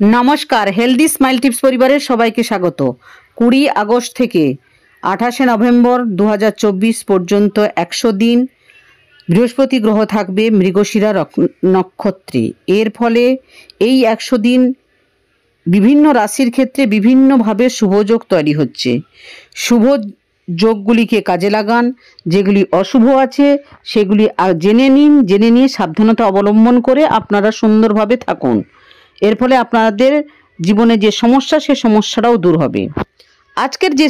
नमस्कार healthy smile tips परिवारेर सबाइके स्वागत। 20 August থেকে 28 নভেম্বর 2024 পর্যন্ত 100 दिन বৃহস্পতি গ্রহ থাকবে মৃগশিরা নক্ষত্রে। এর ফলে এই 100 दिन বিভিন্ন রাশির ক্ষেত্রে বিভিন্নভাবে শুভযোগ তৈরি হচ্ছে। শুভ যোগগুলিকে কাজে লাগান, যেগুলি অশুভ আছে সেগুলি জেনে নিন, জেনে নিয়ে সাবধানতা অবলম্বন করে আপনারা সুন্দরভাবে থাকুন। এর ফলে আপনাদের জীবনে যে সমস্যা সে সমস্যাটাও দূর হবে। আজকের যে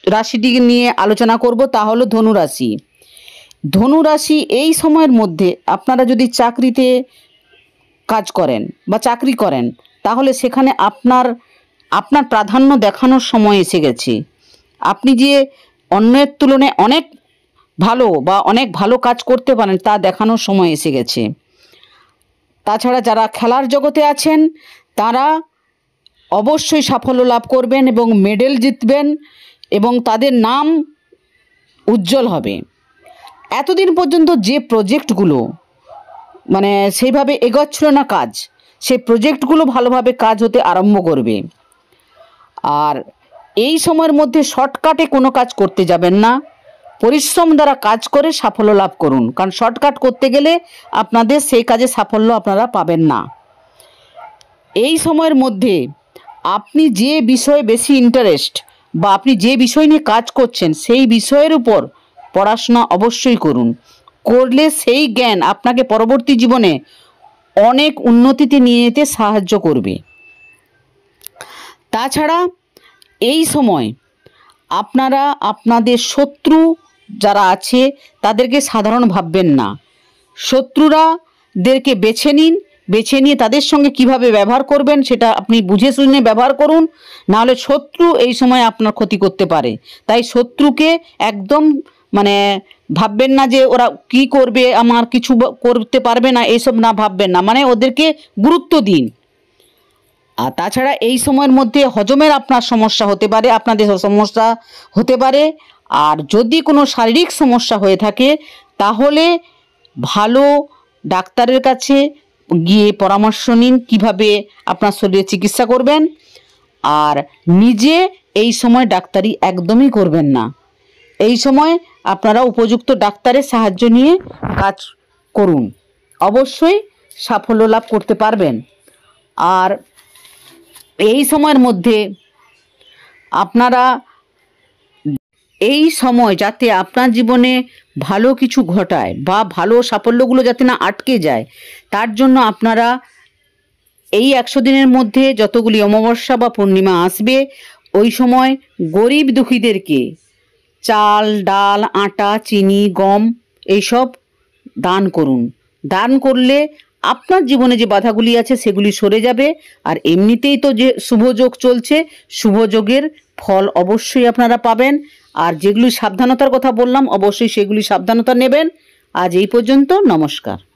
রাশিটি নিয়ে আলোচনা করব তা হলো ধনু রাশি। ধনু রাশি এই সময়ের মধ্যে আপনারা যদি চাকরিতে কাজ করেন বা চাকরি করেন তাহলে সেখানে আপনার প্রাধান্য দেখানোর সময় এসে গেছে। আপনি যে অন্যের তুলনায় অনেক ভালো বা অনেক ভালো কাজ করতে পারেন তা দেখানোর সময় এসে গেছে। তাছাড়া যারা খেলার জগতে আছেন তারা অবশ্যই সাফল্য লাভ করবেন এবং মেডেল জিতবেন এবং তাদের নাম উজ্জ্বল হবে। এতদিন পর্যন্ত যে প্রজেক্টগুলো সেইভাবে এগোচ্ছিল না কাজ, সেই প্রজেক্টগুলো ভালোভাবে কাজ হতে আরম্ভ করবে। আর এই সময়ের মধ্যে শর্টকাটে কোনো কাজ করতে যাবেন না, পরিশ্রম দ্বারা কাজ করে সাফল্য লাভ করুন, কারণ শর্টকাট করতে গেলে আপনাদের সেই কাজে সাফল্য আপনারা পাবেন না। এই সময়ের মধ্যে আপনি যে বিষয়ে বেশি ইন্টারেস্ট বা আপনি যে বিষয় নিয়ে কাজ করছেন সেই বিষয়ের উপর পড়াশোনা অবশ্যই করুন। করলে সেই জ্ঞান আপনাকে পরবর্তী জীবনে অনেক উন্নতিতে নিয়ে যেতে সাহায্য করবে। তাছাড়া এই সময় আপনারা আপনাদের শত্রু যারা আছে তাদেরকে সাধারণ ভাববেন না। শত্রুরাদেরকে বেছে নিন, বেছে নিয়ে তাদের সঙ্গে কিভাবে ব্যবহার করবেন সেটা আপনি বুঝে শুনে ব্যবহার করুন, নাহলে শত্রু এই সময় আপনার ক্ষতি করতে পারে। তাই শত্রুকে একদম ভাববেন না যে ওরা কি করবে, আমার কিছু করতে পারবে না, এইসব না ভাববেন না, ওদেরকে গুরুত্ব দিন। আর তাছাড়া এই সময়ের মধ্যে হজমের আপনার সমস্যা হতে পারে, আপনাদের সমস্যা হতে পারে। আর যদি কোনো শারীরিক সমস্যা হয়ে থাকে তাহলে ভালো ডাক্তারের কাছে গিয়ে পরামর্শ নিন কিভাবে আপনার শরীরে চিকিৎসা করবেন। আর নিজে এই সময় ডাক্তারি একদমই করবেন না। এই সময় আপনারা উপযুক্ত ডাক্তারের সাহায্য নিয়ে কাজ করুন, অবশ্যই সাফল্য লাভ করতে পারবেন। আর এই সময়ের মধ্যে আপনারা এই সময় যাতে আপনার জীবনে ভালো কিছু ঘটায় বা ভালো সাফল্যগুলো যাতে না আটকে যায় তার জন্য আপনারা এই 100 দিনের মধ্যে যতগুলি অমাবস্যা বা পূর্ণিমা আসবে ওই সময় গরিব দুঃখীদেরকে চাল, ডাল, আটা, চিনি, গম এইসব দান করুন। দান করলে আপনার জীবনে যে বাধাগুলি আছে সেগুলি সরে যাবে। আর এমনিতেই তো যে শুভযোগ চলছে, শুভযোগের ফল অবশ্যই আপনারা পাবেন। আর যেগুলি সাবধানতার কথা বললাম অবশ্যই সেগুলি সাবধানতা নেবেন। আজ এই পর্যন্ত, নমস্কার।